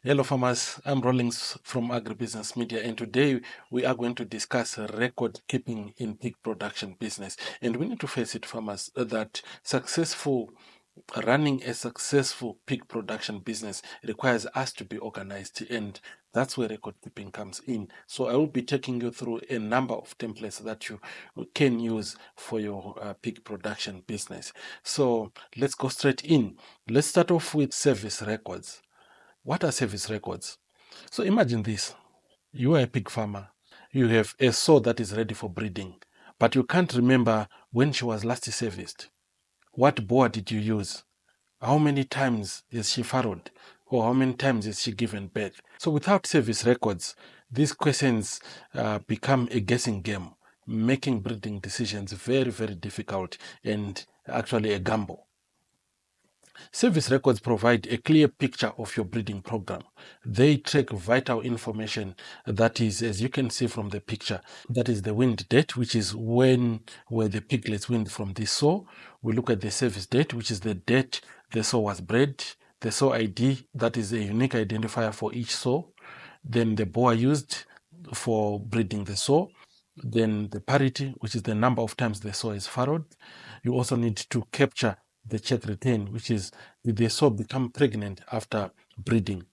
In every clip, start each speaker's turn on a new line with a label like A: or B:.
A: Hello farmers, I'm Rollins from Agribusiness Media, and today we are going to discuss record keeping in pig production business. And we need to face it, farmers, that running a successful pig production business requires us to be organized, and that's where record keeping comes in. So I will be taking you through a number of templates that you can use for your pig production business. So let's go straight in. Let's start off with service records. What are service records? So imagine this. You are a pig farmer. You have a sow that is ready for breeding, but you can't remember when she was last serviced. What boar did you use? How many times is she farrowed? Or how many times is she given birth? So without service records, these questions become a guessing game, making breeding decisions very, very difficult and actually a gamble. Service records provide a clear picture of your breeding program. They track vital information that is, as you can see from the picture, that is the wind date, which is when were the piglets weaned from the sow. We look at the service date, which is the date the sow was bred, the sow ID, that is a unique identifier for each sow, then the boar used for breeding the sow, then the parity, which is the number of times the sow is farrowed. You also need to capture the chat retain, which is did the sow become pregnant after breeding.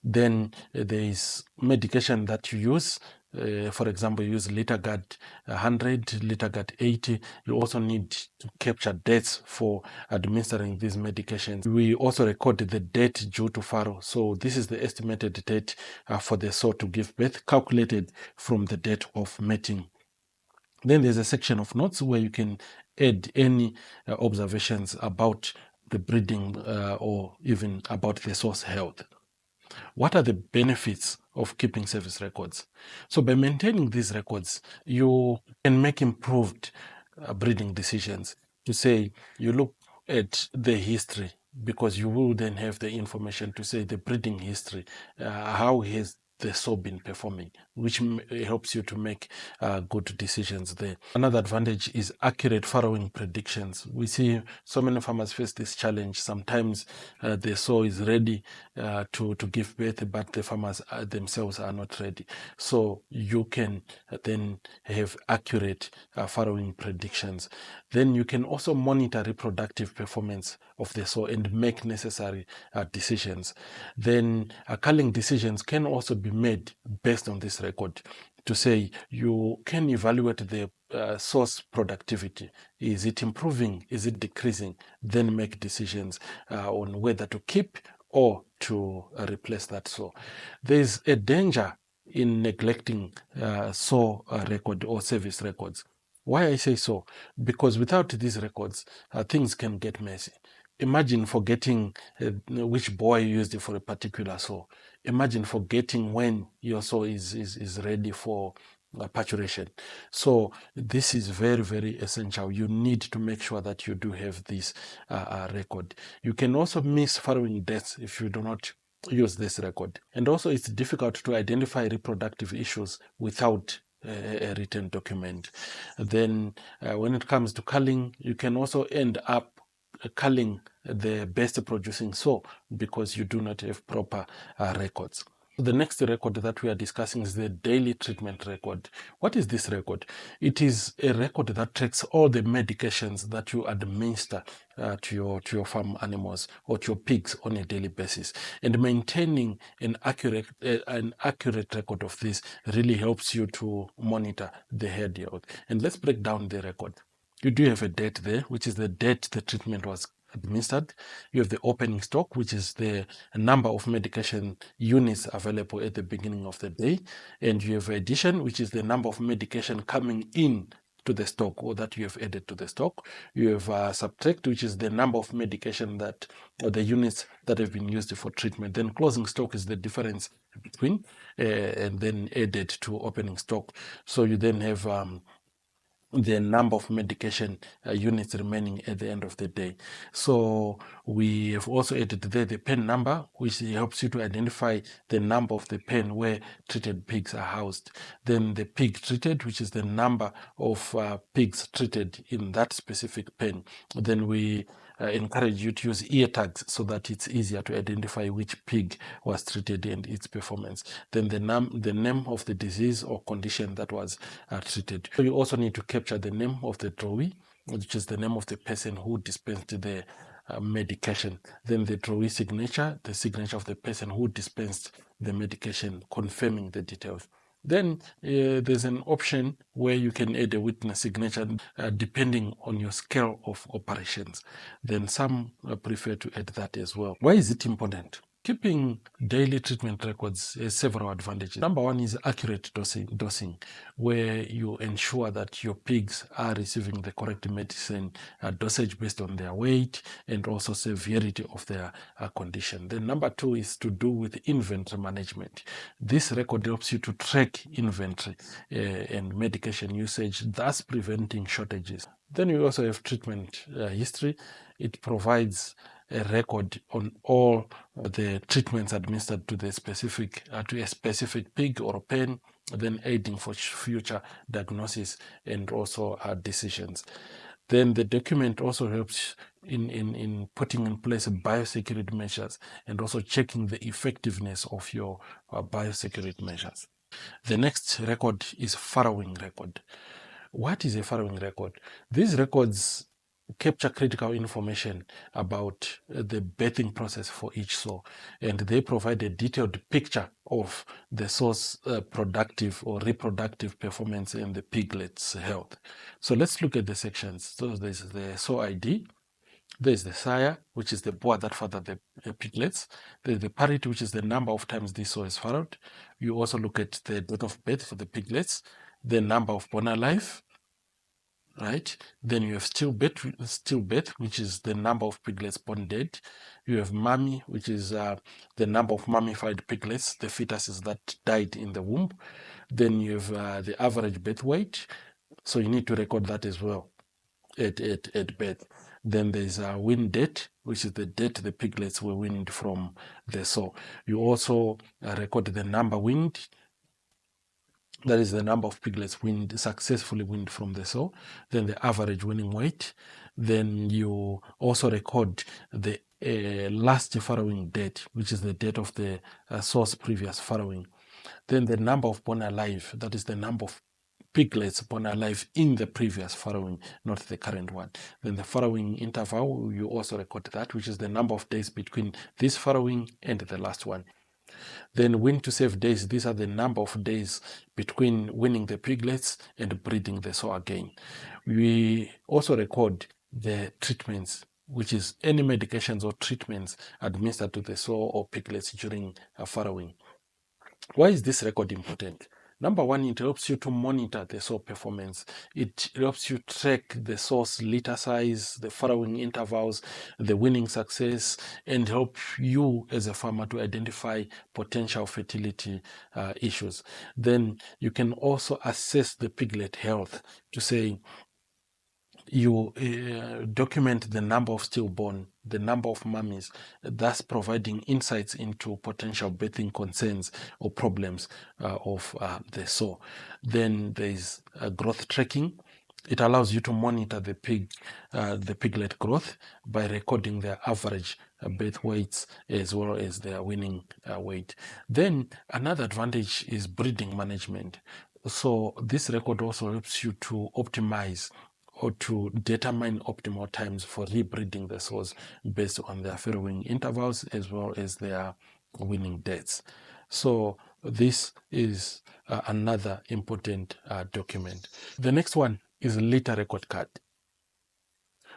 A: Then there is medication that you use. For example, you use LiterGuard 100, LiterGuard 80. You also need to capture dates for administering these medications. We also record the date due to farrow. So this is the estimated date for the sow to give birth, calculated from the date of mating. Then there's a section of notes where you can add any observations about the breeding or even about the source health. What are the benefits of keeping service records? So by maintaining these records, you can make improved breeding decisions. To say you look at the history, because you will then have the information to say the breeding history, how has the sow been performing, which helps you to make good decisions there. Another advantage is accurate farrowing predictions. We see so many farmers face this challenge. Sometimes the sow is ready to give birth, but the farmers themselves are not ready. So you can then have accurate farrowing predictions. Then you can also monitor reproductive performance of the sow and make necessary decisions. Then culling decisions can also be made based on this record, to say you can evaluate the source productivity. Is it improving? Is it decreasing? Then make decisions on whether to keep or to replace that sow. There's a danger in neglecting sow record or service records. Why I say so? Because without these records, things can get messy. Imagine forgetting which boy you used for a particular sow. Imagine forgetting when your sow is ready for paturation. So this is very, very essential. You need to make sure that you do have this record. You can also miss farrowing dates if you do not use this record. And also it's difficult to identify reproductive issues without a written document. Then when it comes to culling, you can also end up culling the best producing sow because you do not have proper records. The next record that we are discussing is the daily treatment record. What is this record? It is a record that tracks all the medications that you administer to your farm animals or to your pigs on a daily basis. And maintaining an accurate record of this really helps you to monitor the herd health. And let's break down the record. You do have a date there, which is the date the treatment was administered. You have the opening stock, which is the number of medication units available at the beginning of the day. And you have addition, which is the number of medication coming in to the stock or that you have added to the stock. You have subtract, which is the number of medication that or the units that have been used for treatment. Then closing stock is the difference between and then added to opening stock. So you then have the number of medication units remaining at the end of the day. So we have also added there the pen number, which helps you to identify the number of the pen where treated pigs are housed. Then the pig treated, which is the number of pigs treated in that specific pen. Then we encourage you to use ear tags so that it's easier to identify which pig was treated and its performance. Then the name of the disease or condition that was treated. So you also need to capture the name of the drawee, which is the name of the person who dispensed the medication. Then the drawee signature, the signature of the person who dispensed the medication, confirming the details. Then there's an option where you can add a witness signature depending on your scale of operations. Then some prefer to add that as well. Why is it important? Keeping daily treatment records has several advantages. Number one is accurate dosing, where you ensure that your pigs are receiving the correct medicine dosage based on their weight and also severity of their condition. Then number two is to do with inventory management. This record helps you to track inventory and medication usage, thus preventing shortages. Then you also have treatment history. It provides a record on all the treatments administered to the specific to a specific pig or pen, then aiding for future diagnosis and also decisions. Then the document also helps in putting in place biosecurity measures and also checking the effectiveness of your biosecurity measures. The next record is farrowing record. What is a farrowing record? These records capture critical information about the birthing process for each sow, and they provide a detailed picture of the sow's productive or reproductive performance and the piglet's health. So let's look at the sections. So there's the sow ID, there's the sire, which is the boar that fathered the piglets. There's the parity, which is the number of times this sow is farrowed. You also look at the date of birth for the piglets, the number of born alive, right? Then you have stillbirth, which is the number of piglets born dead. You have mummy, which is the number of mummified piglets, the fetuses that died in the womb. Then you have the average birth weight. So you need to record that as well at birth. Then there's a wean date, which is the date the piglets were weaned from the sow. You also record the number weaned. That is the number of piglets successfully weaned from the sow. Then the average weaning weight. Then you also record the last farrowing date, which is the date of the sow's previous farrowing. Then the number of born alive, that is the number of piglets born alive in the previous farrowing, not the current one. Then the farrowing interval, you also record that, which is the number of days between this farrowing and the last one. Then wean to save days, these are the number of days between weaning the piglets and breeding the sow again. We also record the treatments, which is any medications or treatments administered to the sow or piglets during farrowing. Why is this record important? Number one, it helps you to monitor the sow performance. It helps you track the sow's litter size, the farrowing intervals, the weaning success, and help you as a farmer to identify potential fertility issues. Then you can also assess the piglet health to say, you document the number of stillborn, the number of mummies, thus providing insights into potential birthing concerns or problems of the sow. Then there's growth tracking. It allows you to monitor the piglet growth by recording their average birth weights as well as their weaning weight. Then another advantage is breeding management. So this record also helps you to optimize or to determine optimal times for rebreeding the sows based on their farrowing intervals as well as their weaning dates. So this is another important document. The next one is a litter record card.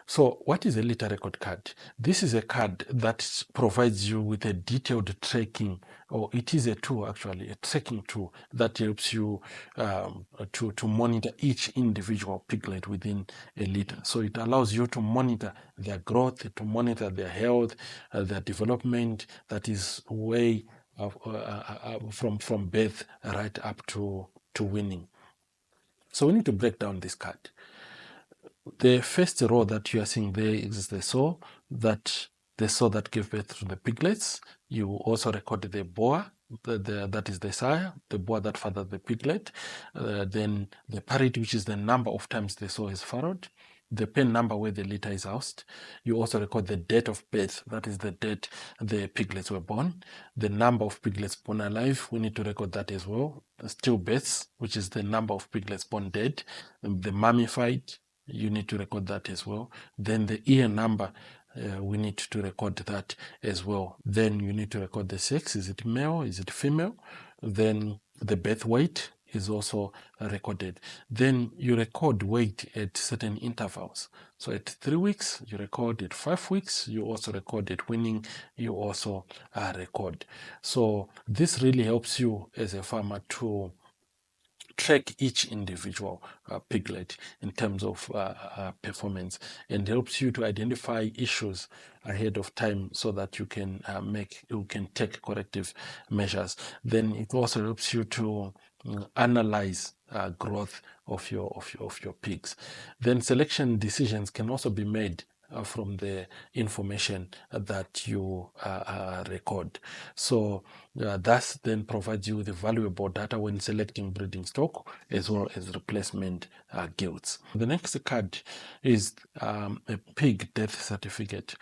A: So what is a litter record card? This is a card that provides you with a detailed tracking, or it is a tool actually, a tracking tool that helps you to monitor each individual piglet within a litter. So it allows you to monitor their growth, to monitor their health, their development, that is way from birth right up to weaning. So we need to break down this card. The first row that you are seeing there is the sow that gave birth to the piglets. You also record the boar, that is the sire, the boar that fathered the piglet. Then the parity, which is the number of times the sow is farrowed. the pen number where the litter is housed. You also record the date of birth, that is the date the piglets were born. The number of piglets born alive, we need to record that as well. Stillbirths, which is the number of piglets born dead. The mummified, you need to record that as well. Then the ear number, we need to record that as well. Then you need to record the sex. Is it male? Is it female? Then the birth weight is also recorded. Then you record weight at certain intervals. So at 3 weeks, you record. At 5 weeks, you also record. At weaning, you also record. So this really helps you as a farmer to track each individual piglet in terms of performance, and helps you to identify issues ahead of time so that you can take corrective measures. Then it also helps you to analyze growth of your pigs. Then selection decisions can also be made from the information that you record. So thus then provides you with the valuable data when selecting breeding stock as well as replacement gilts. The next card is a pig death certificate.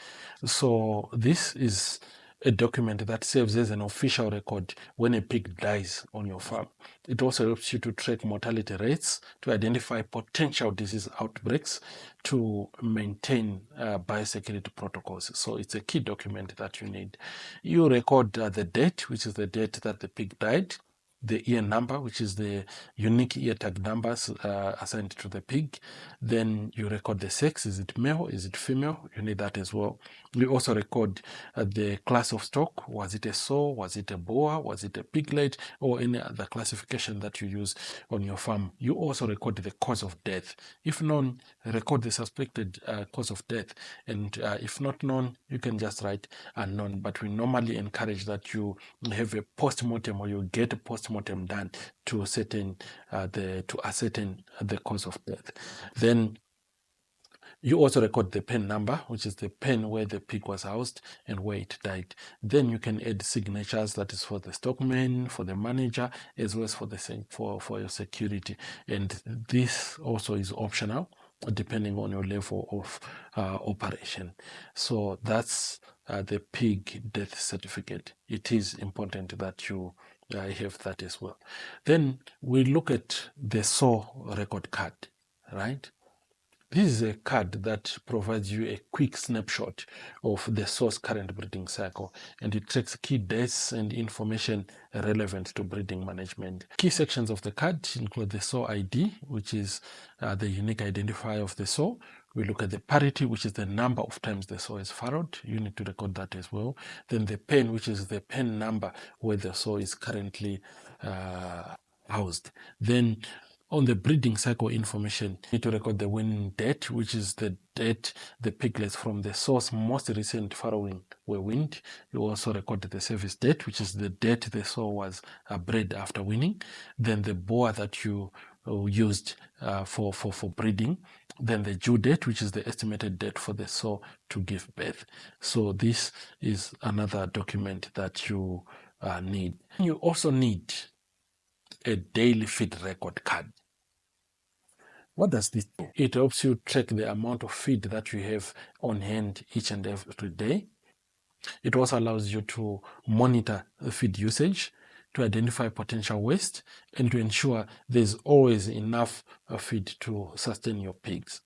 A: So this is a document that serves as an official record when a pig dies on your farm. It also helps you to track mortality rates, to identify potential disease outbreaks, to maintain biosecurity protocols. So it's a key document that you need. You record the date, which is the date that the pig died, the ear number, which is the unique ear tag numbers assigned to the pig. Then you record the sex. Is it male? Is it female? You need that as well. You also record the class of stock. Was it a sow? Was it a boar? Was it a piglet? Or any other classification that you use on your farm. You also record the cause of death. If known, record the suspected cause of death. And if not known, you can just write unknown. But we normally encourage that you have a post-mortem, or you get a post-mortem done to ascertain the cause of death. Then you also record the pen number, which is the pen where the pig was housed and where it died. Then you can add signatures, that is for the stockman, for the manager, as well as for your security. And this also is optional depending on your level of operation. So that's the pig death certificate. It is important that you have that as well. Then we look at the sow record card, right? This is a card that provides you a quick snapshot of the sow's current breeding cycle, and it tracks key dates and information relevant to breeding management. Key sections of the card include the sow ID, which is the unique identifier of the sow. We look at the parity, which is the number of times the sow is furrowed. You need to record that as well. Then the pen, which is the pen number where the sow is currently housed. Then on the breeding cycle information, you need to record the weaning date, which is the date the piglets from the sow's most recent farrowing were weaned. You also record the service date, which is the date the sow was bred after weaning. Then the boar that you used for breeding. Then the due date, which is the estimated date for the sow to give birth. So this is another document that you need. You also need a daily feed record card. What does this do? It helps you track the amount of feed that you have on hand each and every day. It also allows you to monitor the feed usage, to identify potential waste, and to ensure there's always enough feed to sustain your pigs.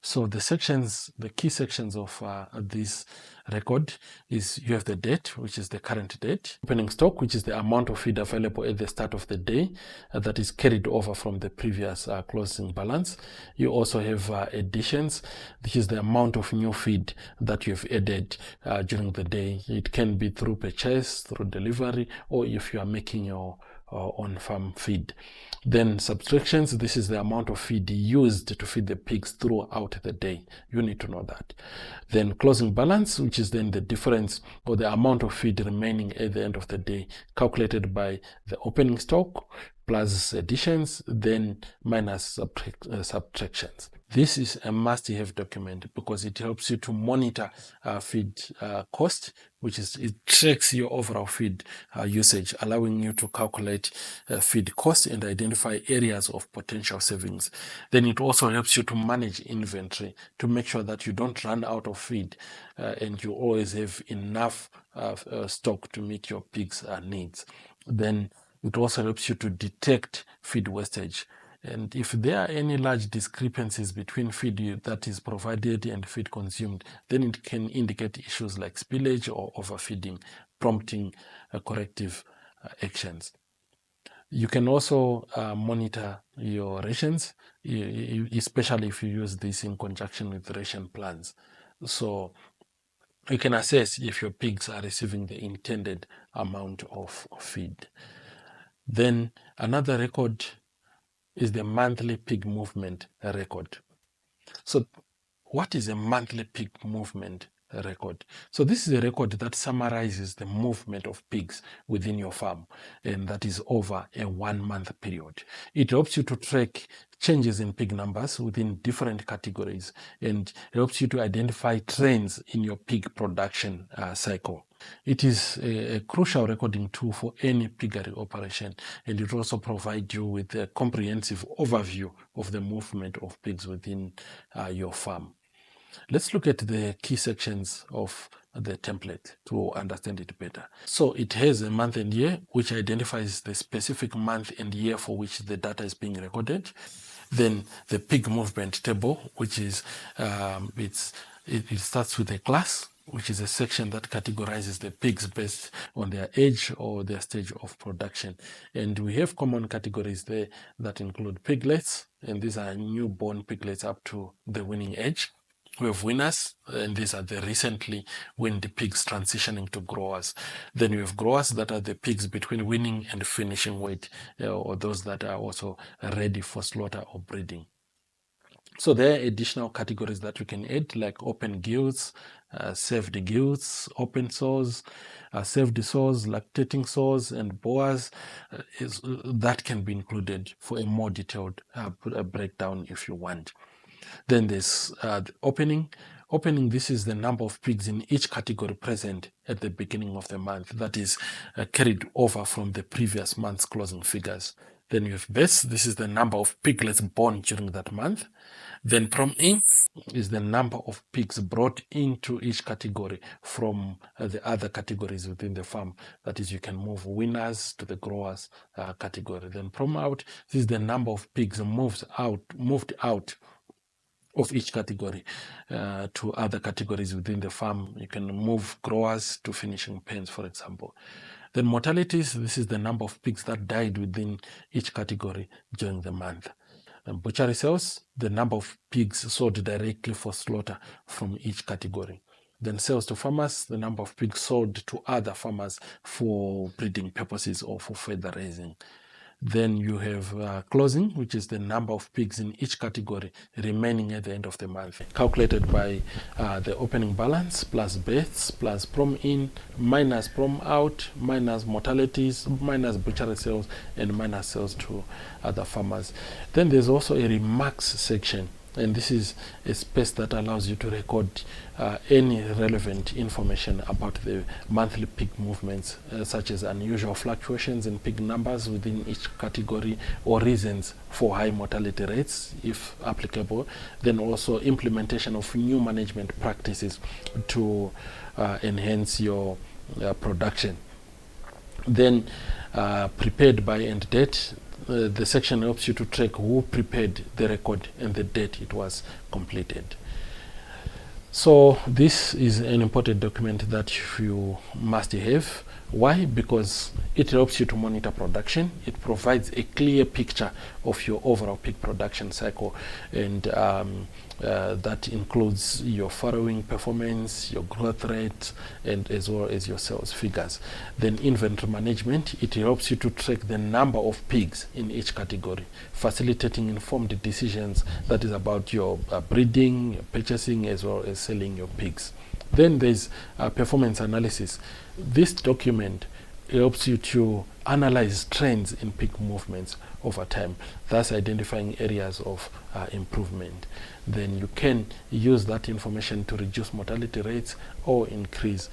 A: So the key sections of this record is you have the date, which is the current date, opening stock, which is the amount of feed available at the start of the day that is carried over from the previous closing balance. You also have additions, which is the amount of new feed that you have added during the day. It can be through purchase, through delivery, or if you are making your on-farm feed. Then subtractions, this is the amount of feed used to feed the pigs throughout the day. You need to know that. Then closing balance, which is then the difference or the amount of feed remaining at the end of the day, calculated by the opening stock plus additions, then minus subtractions. This is a must-have document because it helps you to monitor feed cost, which is it tracks your overall feed usage, allowing you to calculate feed cost and identify areas of potential savings. Then it also helps you to manage inventory to make sure that you don't run out of feed and you always have enough stock to meet your pigs' needs. Then it also helps you to detect feed wastage. And if there are any large discrepancies between feed that is provided and feed consumed, then it can indicate issues like spillage or overfeeding, prompting corrective actions. You can also monitor your rations, especially if you use this in conjunction with ration plans. So you can assess if your pigs are receiving the intended amount of feed. Then another record is the monthly pig movement record. So what is a monthly pig movement record? So this is a record that summarizes the movement of pigs within your farm, and that is over a 1 month period. It helps you to track changes in pig numbers within different categories and helps you to identify trends in your pig production cycle. It is a crucial recording tool for any piggery operation, and it also provides you with a comprehensive overview of the movement of pigs within your farm. Let's look at the key sections of the template to understand it better. So it has a month and year, which identifies the specific month and year for which the data is being recorded. Then the pig movement table, which is it starts with a class, which is a section that categorizes the pigs based on their age or their stage of production. And we have common categories there that include piglets, and these are newborn piglets up to the weaning age. We have winners, and these are the recently weaned pigs transitioning to growers. Then we have growers that are the pigs between weaning and finishing weight, or those that are also ready for slaughter or breeding. So there are additional categories that you can add, like open gilts, saved gilts, open sows, saved sows, lactating sows, and boas. That can be included for a more detailed breakdown if you want. Then there's the opening. Opening, this is the number of pigs in each category present at the beginning of the month. That is carried over from the previous month's closing figures. Then you have base. This is the number of piglets born during that month. Then prom-in is the number of pigs brought into each category from the other categories within the farm. That is, you can move winners to the growers category. Then prom-out, this is the number of pigs moved out of each category to other categories within the farm. You can move growers to finishing pens, for example. Then mortalities, this is the number of pigs that died within each category during the month. And butchery sales, the number of pigs sold directly for slaughter from each category. Then sales to farmers, the number of pigs sold to other farmers for breeding purposes or for further raising. Then you have closing, which is the number of pigs in each category remaining at the end of the month, calculated by the opening balance plus births plus prom-in minus prom-out minus mortalities minus butchery sales and minus sales to other farmers. Then there's also a remarks section, and this is a space that allows you to record any relevant information about the monthly pig movements, such as unusual fluctuations in pig numbers within each category or reasons for high mortality rates, if applicable. Then also implementation of new management practices to enhance your production. Then prepared by end date. The section helps you to track who prepared the record and the date it was completed. So this is an important document that you must have. Why? Because it helps you to monitor production. It provides a clear picture of your overall pig production cycle, and that includes your farrowing performance, your growth rate, and as well as your sales figures. Then inventory management, it helps you to track the number of pigs in each category, facilitating informed decisions that is about your breeding, your purchasing, as well as selling your pigs. Then there's performance analysis. This document helps you to analyze trends in pig movements over time, thus identifying areas of improvement. Then you can use that information to reduce mortality rates or increase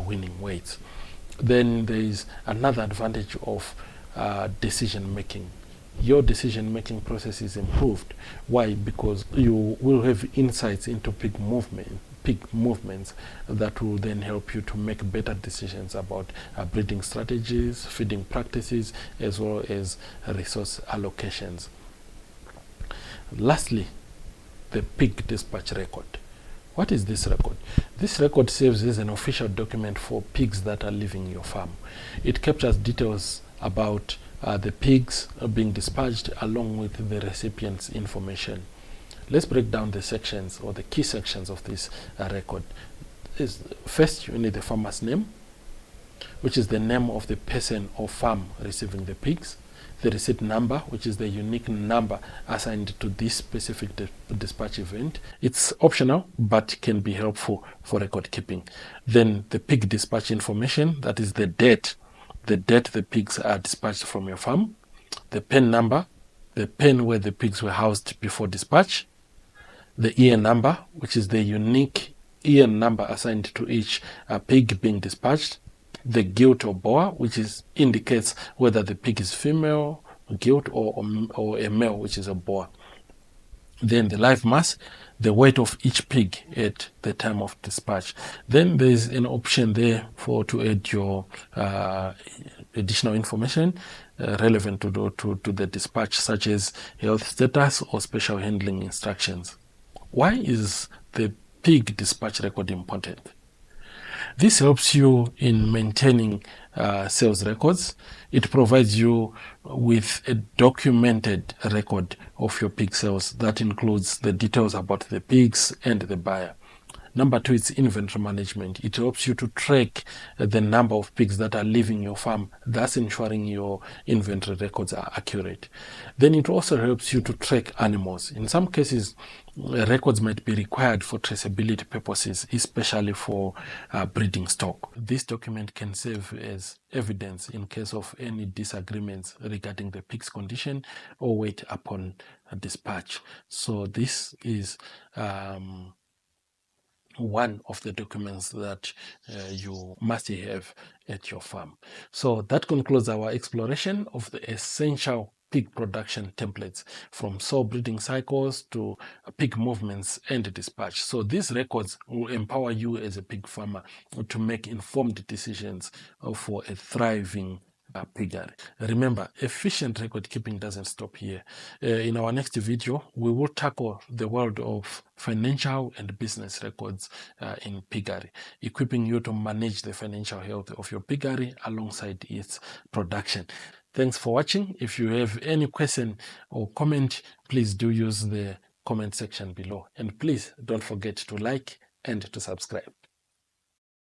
A: winning weights. Then there is another advantage of decision making. Your decision making process is improved. Why? Because you will have insights into pig movements that will then help you to make better decisions about breeding strategies, feeding practices, as well as resource allocations. Lastly, the pig dispatch record. What is this record? This record serves as an official document for pigs that are leaving your farm. It captures details about the pigs being dispatched along with the recipient's information. Let's break down the sections or the key sections of this record. First, you need the farmer's name, which is the name of the person or farm receiving the pigs. The receipt number, which is the unique number assigned to this specific dispatch event. It's optional, but can be helpful for record keeping. Then the pig dispatch information, that is the date the pigs are dispatched from your farm. The pen number, the pen where the pigs were housed before dispatch. The ear number, which is the unique ear number assigned to each pig being dispatched. The gilt or boa, which indicates whether the pig is female, gilt, or a male, which is a boa. Then the live mass, the weight of each pig at the time of dispatch. Then there's an option there to add your additional information relevant to the dispatch, such as health status or special handling instructions. Why is the pig dispatch record important? This helps you in maintaining sales records. It provides you with a documented record of your pig sales that includes the details about the pigs and the buyer. Number two, it's inventory management. It helps you to track the number of pigs that are leaving your farm, thus ensuring your inventory records are accurate. Then it also helps you to track animals. In some cases, records might be required for traceability purposes, especially for breeding stock. This document can serve as evidence in case of any disagreements regarding the pig's condition or weight upon dispatch. So this is one of the documents that you must have at your farm. So that concludes our exploration of the essential pig production templates, from sow breeding cycles to pig movements and dispatch. So these records will empower you as a pig farmer to make informed decisions for a thriving piggery. Remember, efficient record keeping doesn't stop here. In our next video, we will tackle the world of financial and business records in piggery, equipping you to manage the financial health of your piggery alongside its production. Thanks for watching. If you have any question or comment, please do use the comment section below. And please don't forget to like and to subscribe.